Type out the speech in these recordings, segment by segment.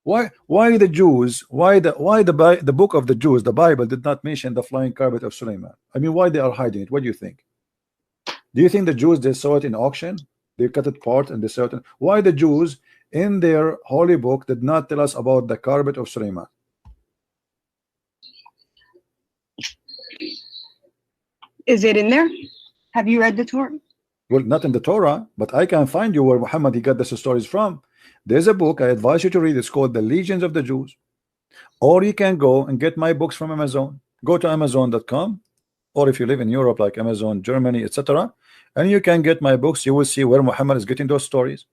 Why the Jews? The book of the Jews, the Bible, did not mention the flying carpet of Suleiman? I mean, why they are hiding it? What do you think? Do you think the Jews, they saw it in auction? They cut it apart and they saw it. Why the Jews in their holy book did not tell us about the carpet of Suleiman? Is it in there? Have you read the Torah? Well, not in the Torah, but I can find you where Muhammad he got these stories from. There's a book I advise you to read. It's called The Legions of the Jews. Or you can go and get my books from Amazon. Go to Amazon.com, or if you live in Europe like Amazon, Germany, etc., and you can get my books. You will see where Muhammad is getting those stories.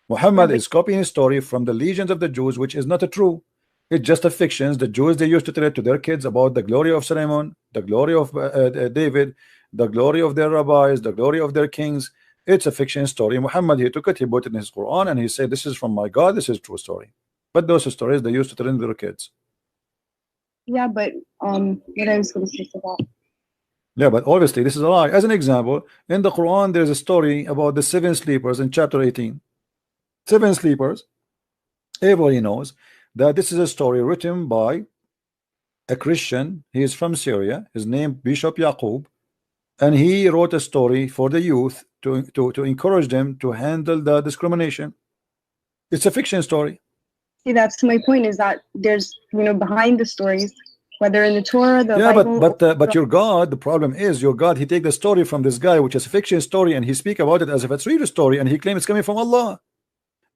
Muhammad is copying a story from the Legions of the Jews, which is not a true. It's just a fiction. The Jews, they used to tell it to their kids about the glory of Solomon, the glory of David, the glory of their rabbis, the glory of their kings. It's a fiction story. Muhammad, he took it, he put it in his Quran, and he said, this is from my God, this is a true story. But those stories they used to tell their kids. Yeah, but what I was going to say to that. Yeah, but obviously this is a lie. As an example, in the Quran there's a story about the 7 sleepers in chapter 18. 7 sleepers. Everybody knows that this is a story written by a Christian. He is from Syria. His name Bishop Yaqub, and he wrote a story for the youth to encourage them to handle the discrimination. It's a fiction story. See, that's my point, is that there's, behind the stories, whether in the Torah, the yeah, Bible, but your God, the problem is your God, he take the story from this guy, which is a fiction story, and he speak about it as if it's real story, and he claims it's coming from Allah.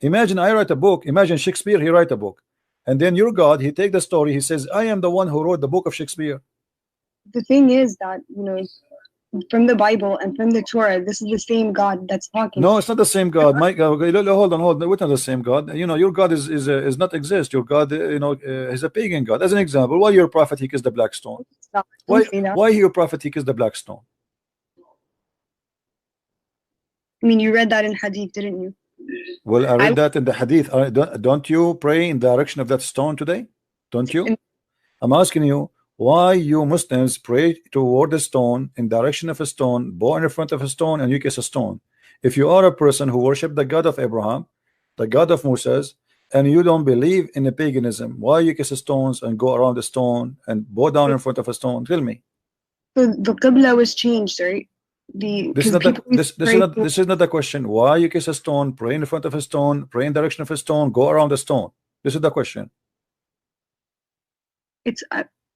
Imagine I write a book. Imagine Shakespeare, he write a book, and then your God, he take the story, he says, I am the one who wrote the book of Shakespeare. The thing is that, from the Bible and from the Torah, this is the same God that's talking. No, it's not the same God. My God, hold on. We're not the same God. Your God is not exist. Your God, is a pagan God. As an example, why your prophet he kissed the black stone? Why your prophet he kissed the black stone? I mean, you read that in Hadith, didn't you? Well, I read that in the Hadith. Don't you pray in the direction of that stone today? Don't you? I'm asking you, why you Muslims pray toward a stone, in direction of a stone, bow in front of a stone, and you kiss a stone? If you are a person who worship the God of Abraham, the God of Moses, and you don't believe in the paganism, why you kiss stones and go around the stone and bow down in front of a stone? Tell me. So the Qibla was changed, right? This is not the question. Why you kiss a stone, pray in front of a stone, pray in direction of a stone, go around the stone? This is the question. It's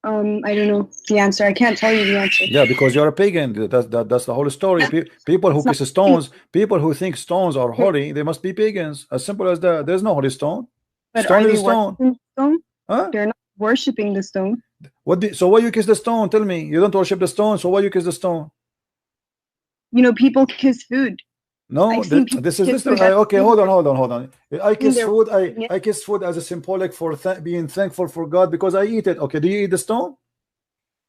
I don't know the answer. I can't tell you the answer. Yeah, because you're a pagan. That's the whole story. People who kiss stones, people who think stones are holy, they must be pagans. As simple as that. There's no holy stone. But stone are they is a stone. worshiping the stone? Huh? They're not worshiping the stone. So why you kiss the stone? Tell me. You don't worship the stone, so why you kiss the stone? People kiss food. No, this is okay. Hold on. I kiss food. I kiss food as a symbolic for being thankful for God because I eat it. Okay, do you eat the stone?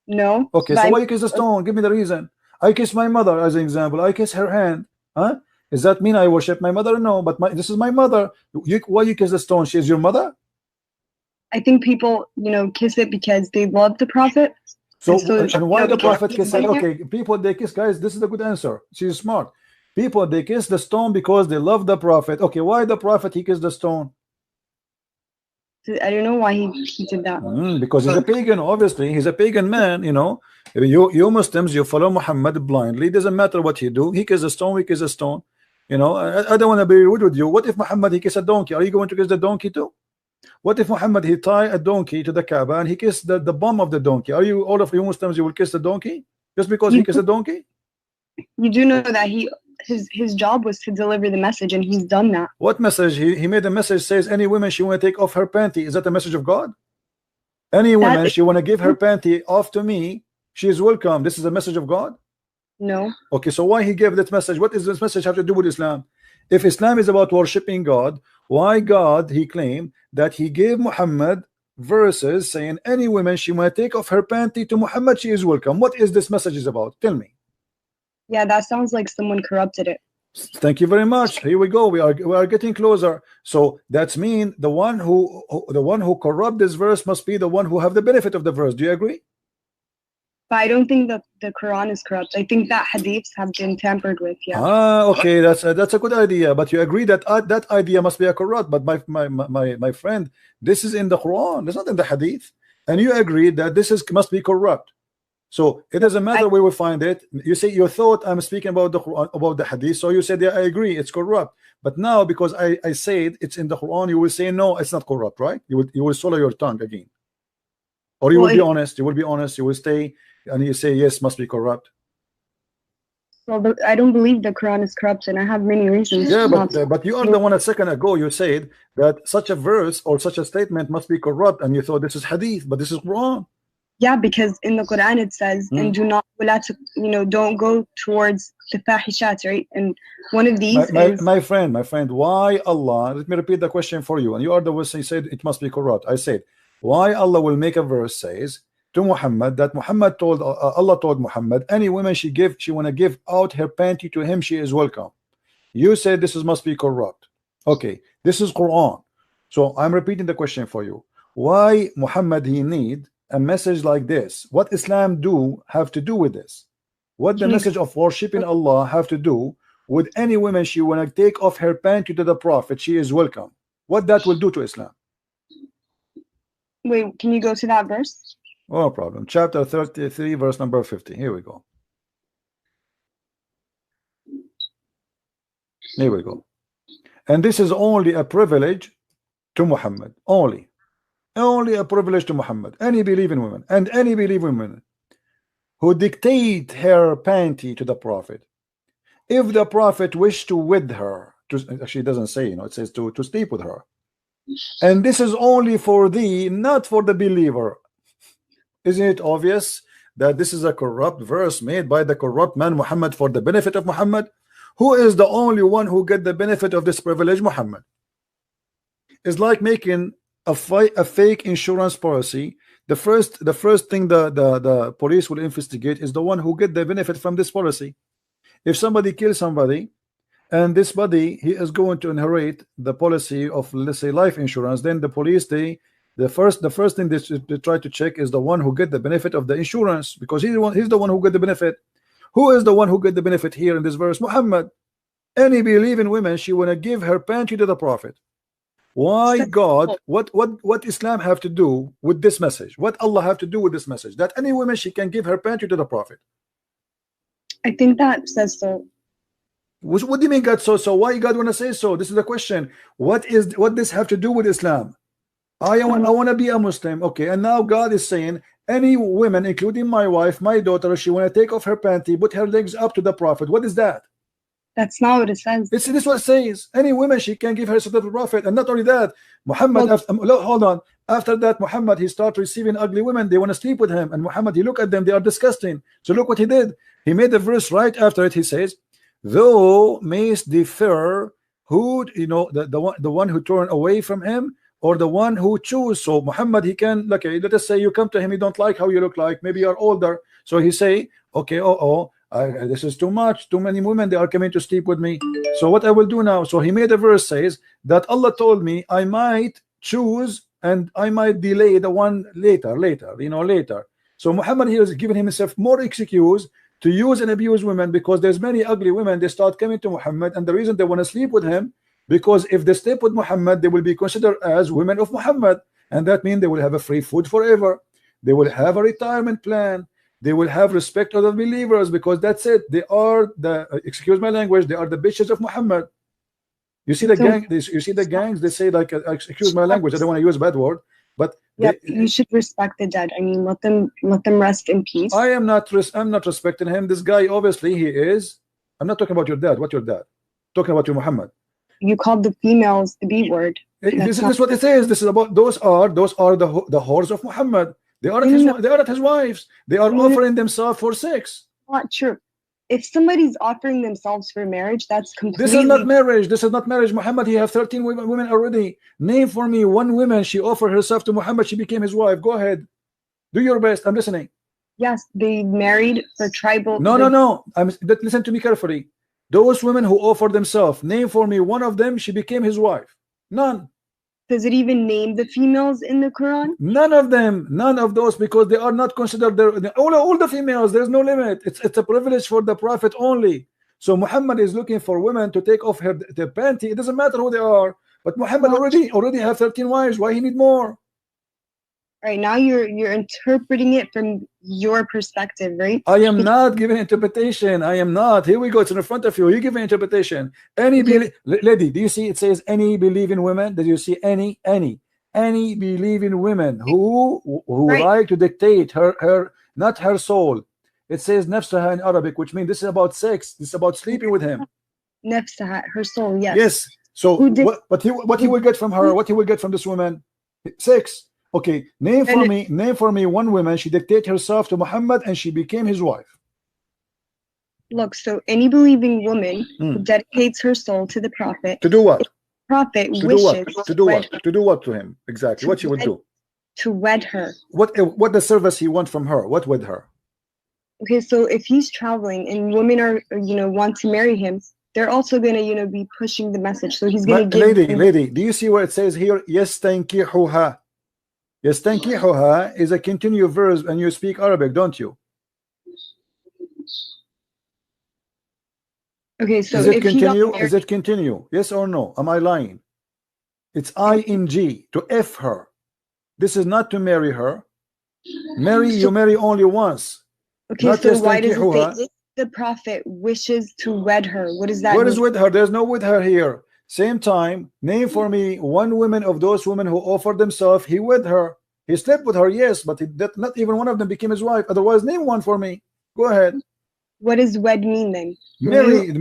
No. Okay, so why you kiss the stone? Give me the reason. I kiss my mother as an example. I kiss her hand. Huh? Does that mean I worship my mother? No, but this is my mother. Why you kiss the stone? She is your mother? I think people, kiss it because they love the prophet. And why the prophet kiss it? Okay, people they kiss, guys. This is a good answer. She's smart. People they kiss the stone because they love the prophet. Okay, why the prophet he kissed the stone? I don't know why he did that. Because he's a pagan. Obviously, he's a pagan man. You Muslims, you follow Muhammad blindly. It doesn't matter what he do. He kiss a stone. We kiss a stone. I don't want to be rude with you. What if Muhammad he kiss a donkey? Are you going to kiss the donkey too? What if Muhammad he tie a donkey to the Kaaba and he kissed the bum of the donkey? Are you, all of you Muslims, you will kiss the donkey just because he kissed a donkey? You do know that his job was to deliver the message, and he's done that. What message? He made a message says any woman she want to take off her panty. Is that the message of God? Any woman she want to give her panty off to me, she is welcome. This is a message of God? No. Okay, so why he gave that message? What does this message have to do with Islam? If Islam is about worshiping God, why God he claimed that he gave Muhammad verses saying any woman she want to take off her panty to Muhammad, she is welcome? What is this message is about? Tell me. Yeah, that sounds like someone corrupted it. Thank you very much. Here we go. We are getting closer. So that's mean the one who corrupt this verse must be the one who have the benefit of the verse. Do you agree? But I don't think that the Quran is corrupt. I think that hadiths have been tampered with. Yeah. Okay, that's a good idea. But you agree that that idea must be a corrupt. But my friend, this is in the Quran. It's not in the Hadith, and you agree that this is must be corrupt. So it doesn't matter where we find it. You say you thought I'm speaking about the Quran, about the Hadith, so you said yeah, I agree, it's corrupt. But now because I said it's in the Quran, you will say no, it's not corrupt, right? You will swallow your tongue again, or you will be honest. You will be honest. You will stay and you say yes, must be corrupt. Well, I don't believe the Quran is corrupt, and I have many reasons. Yeah, but you are the one a second ago you said that such a verse or such a statement must be corrupt, and you thought this is Hadith, but this is Quran. Yeah, because in the Quran it says, and do not, don't go towards the fahishat, right? And one of these is my friend, why Allah? Let me repeat the question for you. And you are the one who said it must be corrupt. I said, why Allah will make a verse says to Muhammad that Muhammad told Allah told Muhammad any woman she want to give out her panty to him, she is welcome. You said this must be corrupt. Okay, this is Quran. So I'm repeating the question for you. Why Muhammad he need a message like this? What Islam have to do with this? What the message of worshiping Allah have to do with any woman she want to take off her panty to the Prophet, she is welcome? What that will do to Islam? Wait, can you go to that verse? No problem. Chapter 33 verse number 50. Here we go. Here we go. And this is only a privilege to Muhammad. Only a privilege to Muhammad. Any believing woman and any believing woman who dictate her panty to the Prophet, if the Prophet wished to with her, actually it doesn't say, it says to sleep with her, and this is only for thee, not for the believer. Isn't it obvious that this is a corrupt verse made by the corrupt man Muhammad for the benefit of Muhammad? Who is the only one who get the benefit of this privilege? Muhammad. It's like making a fake insurance policy. The first thing the police will investigate is the one who get the benefit from this policy. If somebody kills somebody and this body he is going to inherit the policy of, let's say, life insurance, then the police the first thing they try to check is the one who get the benefit of the insurance, because he's the one who get the benefit. Who is the one who get the benefit here in this verse? Muhammad. Any believing woman, she want to give her panty to the Prophet. Why God? What Islam have to do with this message? What Allah have to do with this message? That any woman she can give her panty to the Prophet. I think that says so. What do you mean God so? Why God want to say so? This is the question. What this have to do with Islam? I want to be a Muslim. Okay, and now God is saying any woman, including my wife, my daughter, she want to take off her panty, put her legs up to the Prophet. What is that? That's not what it says. This is what it says. Any woman she can give herself to the Prophet, and not only that, Muhammad. Hold on. After that, Muhammad he start receiving ugly women. They want to sleep with him, and Muhammad he look at them. They are disgusting. So look what he did. He made a verse right after it. He says, "Thou mayst defer who the one who turn away from him, or the one who choose." So Muhammad he can, okay, let us say you come to him, he don't like how you look like, maybe you're older, so he say, okay, this is too much, too many women, they are coming to sleep with me, so what I will do now? So he made a verse says that Allah told me I might choose and I might delay the one later. So Muhammad here is giving himself more excuse to use and abuse women, because there's many ugly women, they start coming to Muhammad, and the reason they want to sleep with him, because if they sleep with Muhammad, they will be considered as women of Muhammad, and that means they will have a free food forever, they will have a retirement plan, they will have respect of the believers, because that's it, they are the, excuse my language, they are the bitches of Muhammad. You see the gang, you see the gangs, they say like, excuse my language, I don't want to use a bad word, but you should respect the dead. I mean, let them rest in peace. I'm not respecting him. This guy, obviously he is. I'm not talking about your dad. What your dad? Talking about your Muhammad. You called the females the B word. This is what it says. This is about those are the whores of Muhammad. They are not his wives. They are offering themselves for sex. Not true. If somebody's offering themselves for marriage, that's completely. This is not marriage. This is not marriage. Muhammad, he have 13 women already. Name for me one woman she offered herself to Muhammad. She became his wife. Go ahead. Do your best. I'm listening. Yes, they married for tribal. No. Listen to me carefully. Those women who offered themselves, name for me one of them. She became his wife. None. Does it even name the females in the Quran? None of them, none of those, because they are not considered all the females. There's no limit. It's a privilege for the prophet only. So Muhammad is looking for women to take off their panty. It doesn't matter who they are. But Muhammad already have 13 wives. Why he need more? Right, now you're interpreting it from your perspective, right? I am not giving interpretation. I am not. Here we go. It's in front of you. You give an interpretation. Lady, do you see it says any believing women? Did you see any believing women who like to dictate her not her soul? It says nafsaha in Arabic, which means this is about sex. This is about sleeping with him. Nafsaha, her soul, yes. Yes. So what he will get from her? What he will get from this woman? Sex. Okay, name for me one woman she dictated herself to Muhammad and she became his wife. Look, so any believing woman who dedicates her soul to the prophet. To do what? Prophet to wishes do what? To do what to him? Exactly. What she would do? To wed her. What the service he want from her? What with her? Okay, so if he's traveling and women are want to marry him, they're also gonna be pushing the message. So he's gonna give lady, do you see where it says here yastankihuha? Yastankihuha is a continuous verse, and you speak Arabic, don't you? Okay, so is it continue? Is it continue? Yes or no? Am I lying? It's ing to f her. This is not to marry her. You marry only once. Okay, not so why does it say if the prophet wishes to wed her? What does that mean? What is with her? There's no with her here. Same time, name for me one woman of those women who offered themselves. He with her. He slept with her, yes, but not even one of them became his wife. Otherwise, name one for me. Go ahead. What does wed mean then? Marry.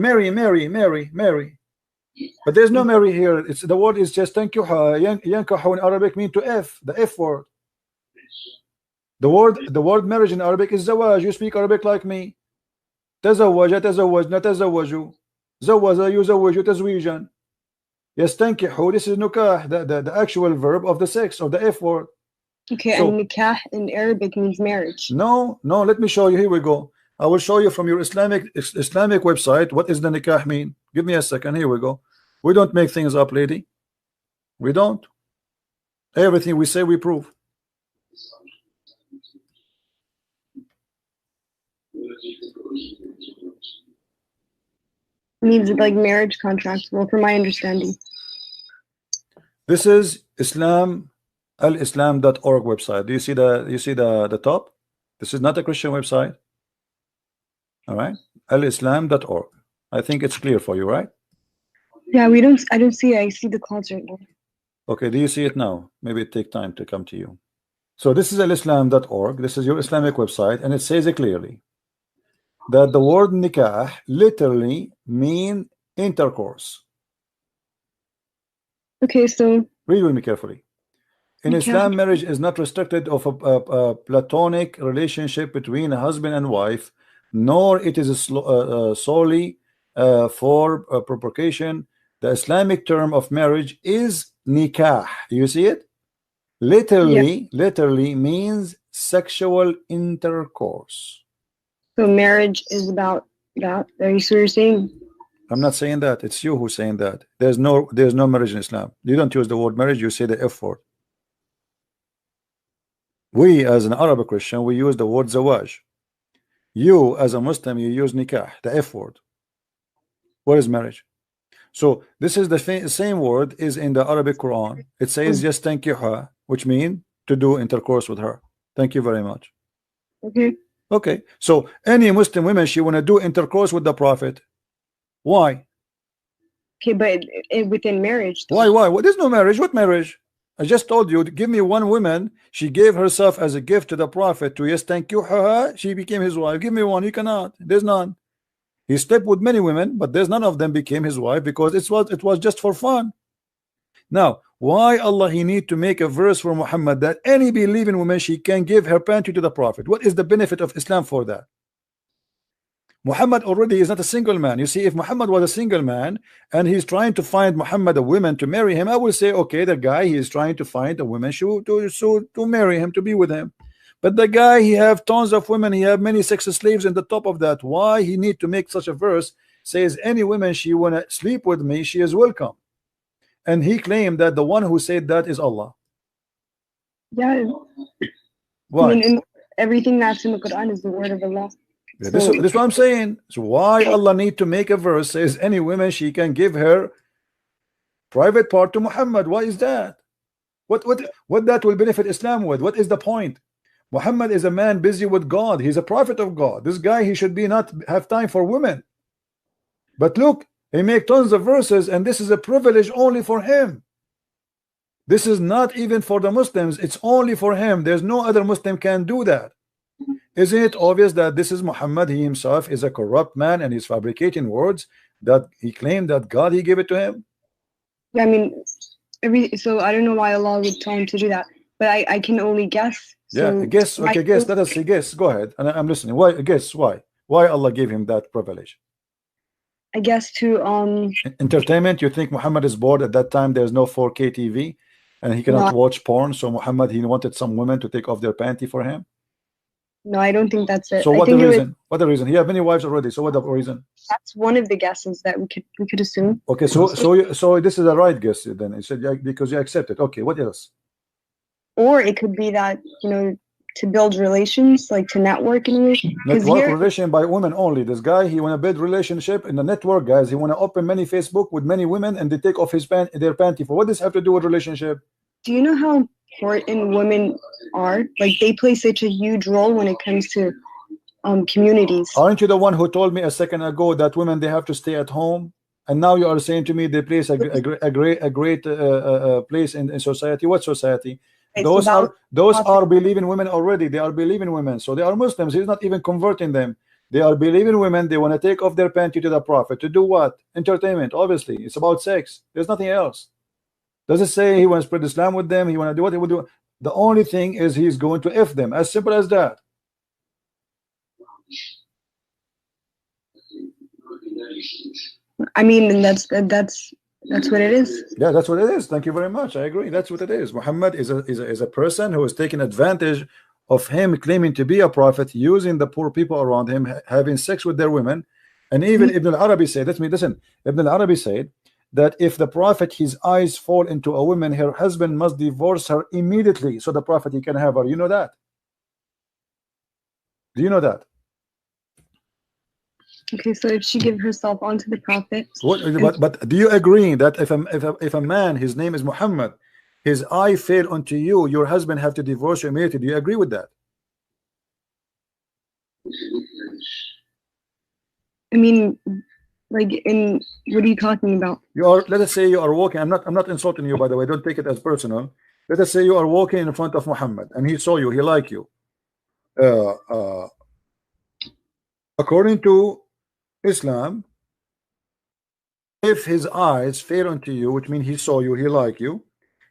But there's no marry here. It's the word is just tankiha. Yankahu in Arabic mean to f, the f word. The word marriage in Arabic is zawaj. You speak Arabic like me. تزوج تزوجنا تزوجوا زوج يزوج تزويجا. يستنكحوا, this is nukah, the actual verb of the sex, or the f word. Okay, so, and nikah in Arabic means marriage. No, let me show you. Here we go. I will show you from your Islamic website what is the nikah mean. Give me a second. Here we go. We don't make things up, lady. We don't. Everything we say we prove. Means like marriage contract. Well, from my understanding. This is alislam.org website. Do you see the top? This is not a Christian website. All right, alislam.org. I think it's clear for you, right? Yeah, I don't see it. I see the clouds right now. Okay, do you see it now? Maybe it take time to come to you. So this is alislam.org. This is your Islamic website, and it says it clearly that the word nikah literally mean intercourse. Okay, so read with me carefully. In Islam, marriage is not restricted of a platonic relationship between a husband and wife, nor it is solely for procreation. The Islamic term of marriage is nikah. You see it? Literally means sexual intercourse. So marriage is about that. Are you sure you're saying? I'm not saying that. It's you who's saying that. There's no marriage in Islam. You don't use the word marriage. You say the F word. We, as an Arab Christian, we use the word zawaj. You, as a Muslim, you use nikah, the F word. What is marriage? So this is the same word is in the Arabic Quran. It says yastankiha, which means to do intercourse with her. Thank you very much. Okay. So any Muslim women, she want to do intercourse with the Prophet. Why? Okay, but within marriage. Though. Why? What is no marriage? What marriage? I just told you, give me one woman. She gave herself as a gift to the Prophet to yastankiha. She became his wife. Give me one. You cannot. There's none. He slept with many women, but there's none of them became his wife because it was just for fun. Now, why Allah he need to make a verse for Muhammad that any believing woman she can give her panty to the Prophet? What is the benefit of Islam for that? Muhammad already is not a single man. You see, if Muhammad was a single man and he's trying to find Muhammad a woman to marry him, I will say, okay, the guy he is trying to find a woman to marry him, to be with him. But the guy, he have tons of women, he have many sex slaves in the top of that. Why he need to make such a verse? Says any woman she wanna sleep with me, she is welcome. and he claimed that the one who said that is Allah. Yeah. Why? I mean, everything that's in the Quran is the word of Allah. Yeah, this is what I'm saying. So why Allah need to make a verse says any woman she can give her private part to Muhammad? Why is that? What that will benefit Islam with? What is the point? Muhammad is a man busy with God. He's a prophet of God. This guy, he should be not have time for women. But look, he make tons of verses, and this is a privilege only for him. This is not even for the Muslims. It's only for him. There's no other Muslim can do that. Isn't it obvious that this is Muhammad? He himself is a corrupt man, and he's fabricating words that he claimed that God he gave it to him. Yeah, I mean, so I don't know why Allah would tell him to do that, but I can only guess. So Yeah, guess. Okay, guess. Let us see. Guess. Go ahead. And I'm listening. Why? Guess why? Why Allah gave him that privilege? I guess to entertainment. You think Muhammad is bored at that time? There's no 4K TV, and he cannot watch porn. So Muhammad, he wanted some women to take off their panty for him. No, I don't think that's it. So what the reason? What the reason? He had many wives already. So what the reason? That's one of the guesses that we could assume. Okay, so this is a right guess then. He said, yeah, because you accept it. Okay, what else? Or it could be that, you know, to build relations, like to network in a way. Network relation by women only. This guy, he want to build relationship in the network, guys. He want to open many Facebook with many women, and they take off their panty. For what does this have to do with relationship? Do you know how important women are? Like, they play such a huge role when it comes to communities. Aren't you the one who told me a second ago that women, they have to stay at home? And now you are saying to me they place a great place in society. What society? Those are believing women already. They are believing women, so they are Muslims. He's not even converting them. They are believing women. They want to take off their panty to the Prophet to do what? Entertainment. Obviously, it's about sex. There's nothing else. Does it say he wants to spread Islam with them? He want to do what he would do? The only thing is he's going to F them. As simple as that. I mean, that's what it is. Yeah, that's what it is. Thank you very much. I agree. That's what it is. Muhammad is a person who is taking advantage of him claiming to be a prophet, using the poor people around him, having sex with their women. And even Ibn al-Arabi said, let me listen. Ibn al-Arabi said that if the prophet, his eyes fall into a woman, her husband must divorce her immediately so the prophet he can have her. You know that? Do you know that? Okay, so if she give herself onto the prophet, but do you agree that if a man, his name is Muhammad, his eye fell onto you, your husband have to divorce you immediately? Do you agree with that? I mean, like, in what are you talking about? You are, let us say you are walking. I'm not insulting you, by the way. Don't take it as personal. Let us say you are walking in front of Muhammad and he saw you, he liked you. According to Islam, if his eyes fell onto you, which means he saw you, he liked you,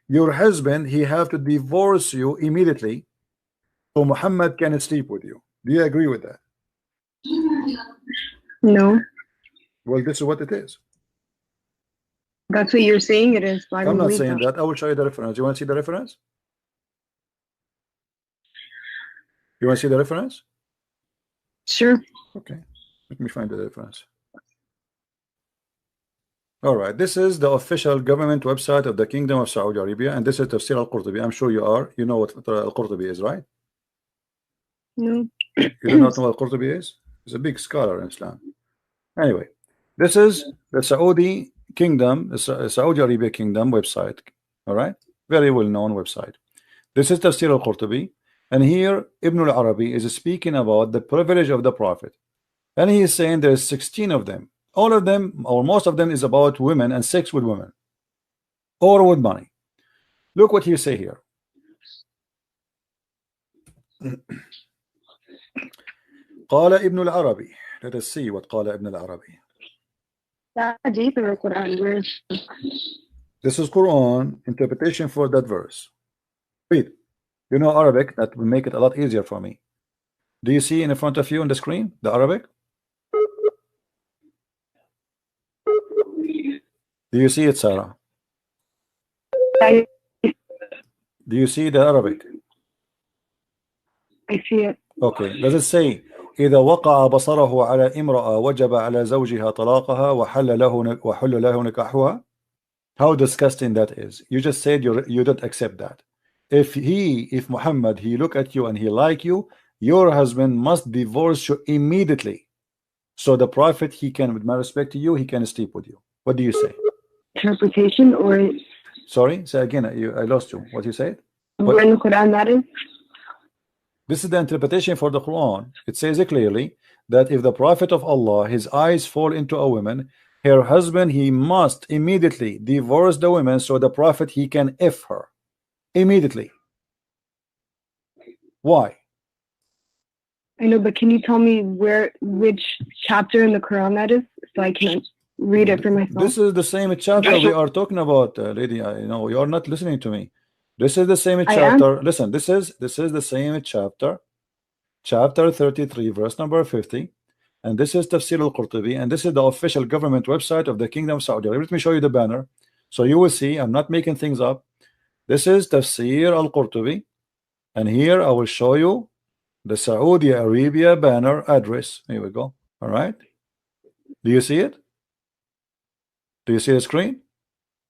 your husband, he have to divorce you immediately so Muhammad can sleep with you. Do you agree with that? No. Well, this is what it is. That's what you're saying it is. I'm not saying that. I will show you the reference. You want to see the reference? You want to see the reference? Sure. Okay. Let me find the reference. All right. This is the official government website of the Kingdom of Saudi Arabia, and this is Tafsir al-Qurtubi. I'm sure you are. You know what al-Qurtubi is, right? No. You do not know what al-Qurtubi is? He's a big scholar in Islam. Anyway, this is the Saudi Kingdom, the Saudi Arabia Kingdom website. All right, very well-known website. This is Tafsir al-Qurtubi, and here Ibn al-Arabi is speaking about the privilege of the Prophet, and he is saying there's 16 of them. All of them, or most of them, is about women and sex with women, or with money. Look what he say here. قال ابن العربي. Let us see what قال ابن العربي. This is Quran interpretation for that verse. Read. You know Arabic, that will make it a lot easier for me. Do you see in front of you on the screen the Arabic? Do you see it, Sarah? Do you see the Arabic? I see it. Okay, does it say إذا وقع بصره على امرأة وجب على زوجها طلاقها وحل له نكاحها؟ How disgusting that is. You just said you don't accept that. If Muhammad, he look at you and he like you, your husband must divorce you immediately. So the Prophet, he can, with my respect to you, he can sleep with you. What do you say? Interpretation or Sorry, say again. I lost you. What you said? where in the Quran that is? This is the interpretation for the Quran. It says clearly that if the Prophet of Allah, his eyes fall into a woman, her husband, he must immediately divorce the woman, so the Prophet, he can F her immediately. Why? I know, but can you tell me which chapter in the Quran that is, so I can read it for myself? This is the same chapter we are talking about, lady. You know, you are not listening to me. This is the same chapter. Listen, this is the same chapter, chapter 33, verse number 50, and this is Tafsir al-Qurtubi, and this is the official government website of the Kingdom of Saudi Arabia. Let me show you the banner, so you will see I'm not making things up. This is Tafsir al-Qurtubi, and here I will show you the Saudi Arabia banner address. Here we go. All right. Do you see it? Do you see the screen?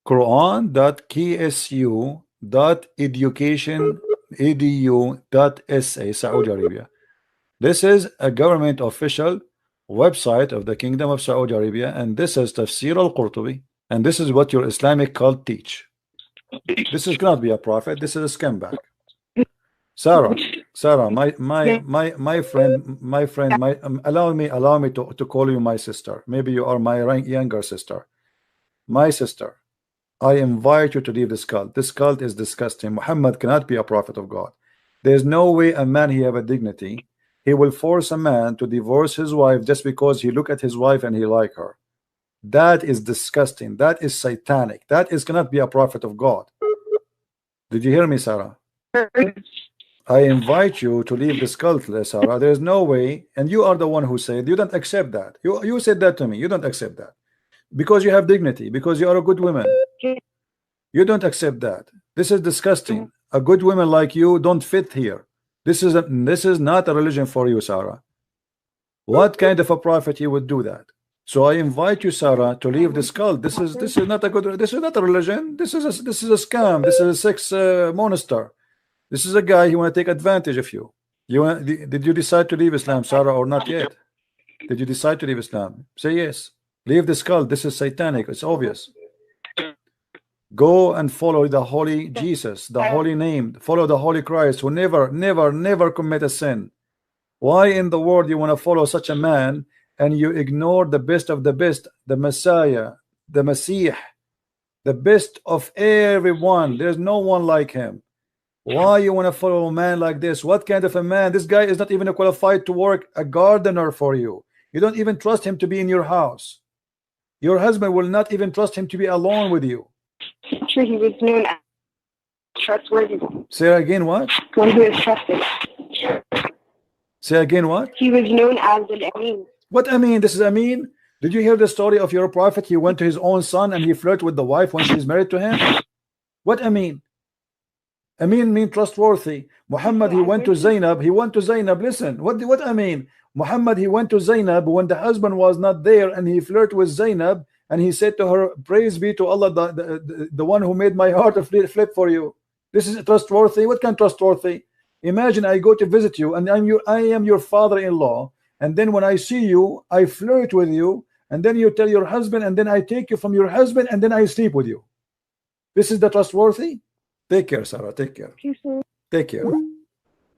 Quran.ksu.education.edu.sa, Saudi Arabia. This is a government official website of the Kingdom of Saudi Arabia, and this is Tafsir al-Qurtubi, and this is what your Islamic cult teach. This is cannot be a prophet. This is a scumbag. Sarah, my friend, allow me to call you my sister. Maybe you are my younger sister. My sister, I invite you to leave this cult. This cult is disgusting. Muhammad cannot be a prophet of God. There's no way a man, he have a dignity. He will force a man to divorce his wife just because he look at his wife and he like her. That is disgusting. That is satanic. That is cannot be a prophet of God. Did you hear me, Sarah? I invite you to leave this cult, Sarah. There's no way, and you are the one who said you don't accept that. You said that to me. You don't accept that because you have dignity, because you are a good woman. You don't accept that. This is disgusting. A good woman like you don't fit here. This is not a religion for you, Sarah. What kind of a prophet you would do that? So I invite you, Sarah, to leave this cult. This is not a good. This is not a religion. This is a scam. This is a sex monster. This is a guy who want to take advantage of you. Did you decide to leave Islam, Sarah, or not yet? Did you decide to leave Islam? Say yes. Leave this cult. This is satanic. It's obvious. Go and follow the holy Jesus, the holy name. Follow the holy Christ, who never commit a sin. Why in the world you want to follow such a man and you ignore the best of the best, the Messiah, the Messiah, the best of everyone? There's no one like him. Why you want to follow a man like this? What kind of a man? This guy is not even qualified to work a gardener for you. You don't even trust him to be in your house. Your husband will not even trust him to be alone with you. Sure, he was known as trustworthy. Say again what? One who is trusted. Say again what? He was known as an Amin. What Amin? This is Amin? Did you hear the story of your prophet? He went to his own son and he flirted with the wife when she's married to him. What Amin? Amin mean trustworthy. Muhammad, he went to Zainab. Listen, what I mean? Muhammad, he went to Zainab when the husband was not there, and he flirted with Zainab, and he said to her, praise be to Allah, the one who made my heart flip for you. This is trustworthy. What kind of trustworthy? Imagine I go to visit you, and I am your father-in-law, and then when I see you, I flirt with you, and then you tell your husband, and then I take you from your husband, and then I sleep with you. This is the trustworthy? Take care, Sarah. Take care. Take care.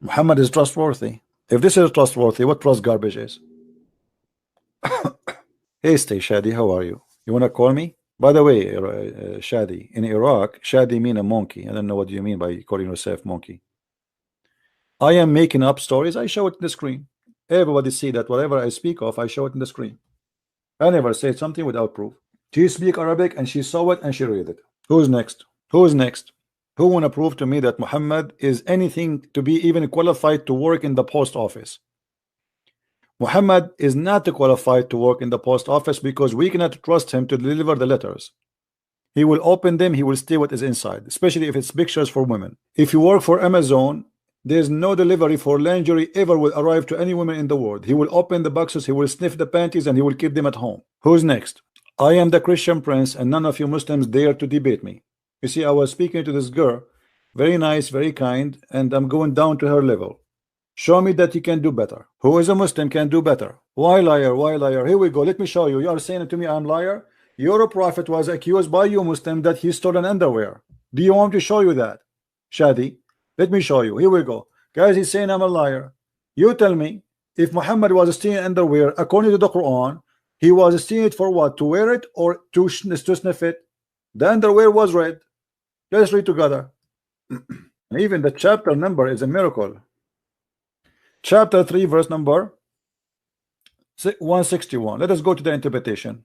Muhammad is trustworthy. If this is trustworthy, what trust garbage is? Hey, stay Shadi, how are you? You want to call me? By the way, Shadi, in Iraq, Shadi mean a monkey. I don't know what you mean by calling yourself monkey. I am making up stories. I show it in the screen. Everybody see that whatever I speak of, I show it in the screen. I never said something without proof. She speak Arabic and she saw it and she read it. Who's next? Who's next? Who want to prove to me that Muhammad is anything to be even qualified to work in the post office? Muhammad is not qualified to work in the post office because we cannot trust him to deliver the letters. He will open them, he will see what is inside, especially if it's pictures for women. If you work for Amazon, there's no delivery for lingerie ever will arrive to any woman in the world. He will open the boxes, he will sniff the panties, and he will keep them at home. Who's next? I am the Christian prince, and none of you Muslims dare to debate me. You see, I was speaking to this girl, very nice, very kind, and I'm going down to her level. Show me that you can do better. Who is a Muslim can do better? Why liar? Why liar? Here we go. Let me show you. You are saying to me I'm liar. Your prophet was accused by you Muslim that he stole an underwear. Do you want me to show you that? Shadi, let me show you. Here we go. Guys, he's saying I'm a liar. You tell me, if Muhammad was stealing underwear, according to the Quran, he was stealing it for what? To wear it or to sniff it? The underwear was red. Let's read together. Even the chapter number is a miracle. Chapter 3, verse number 161. Let us go to the interpretation.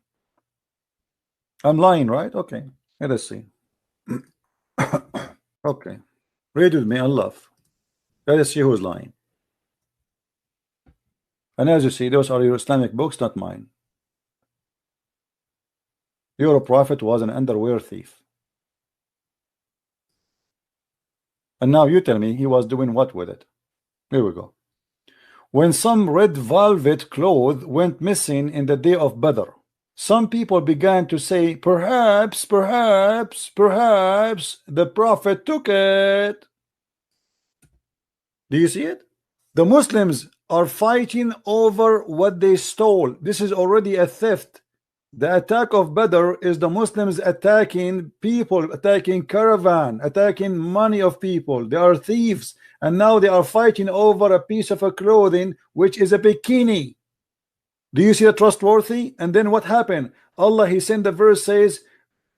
I'm lying, right? Okay. Let us see. Okay. Read with me and love. Let us see who's lying. And as you see, those are your Islamic books, not mine. Your prophet was an underwear thief. And now you tell me he was doing what with it? Here we go. When some red velvet cloth went missing in the day of Badr, some people began to say, perhaps the prophet took it. Do you see it? The Muslims are fighting over what they stole. This is already a theft. The attack of Badr is the Muslims attacking people, attacking caravan, attacking money of people. They are thieves, and now they are fighting over a piece of a clothing which is a bikini. Do you see the trustworthy? And then what happened? Allah, he sent the verse says,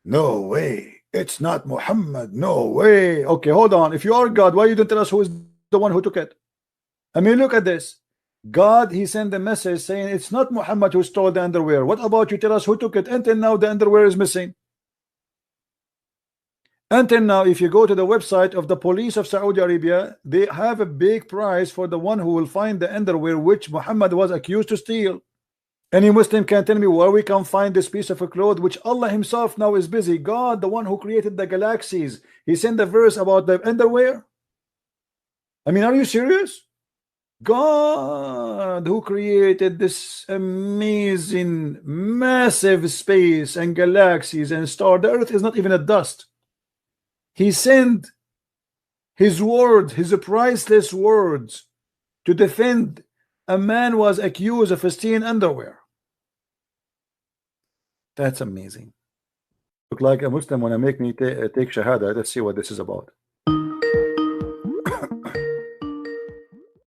no way, it's not Muhammad, no way. Okay, hold on. If you are God, why you don't tell us who is the one who took it? I mean, look at this. God, he sent a message saying it's not Muhammad who stole the underwear. What about you tell us who took it? Until now the underwear is missing. Until now, if you go to the website of the police of Saudi Arabia, they have a big prize for the one who will find the underwear which Muhammad was accused to steal. Any Muslim can tell me where we can find this piece of a cloth which Allah himself now is busy. God, the one who created the galaxies, he sent a verse about the underwear. I mean, are you serious? God, who created this amazing massive space and galaxies and stars, the earth is not even a dust. He sent his word, his priceless words, to defend a man was accused of stealing underwear. That's amazing. Look like a Muslim when I make me take shahada. Let's see what this is about.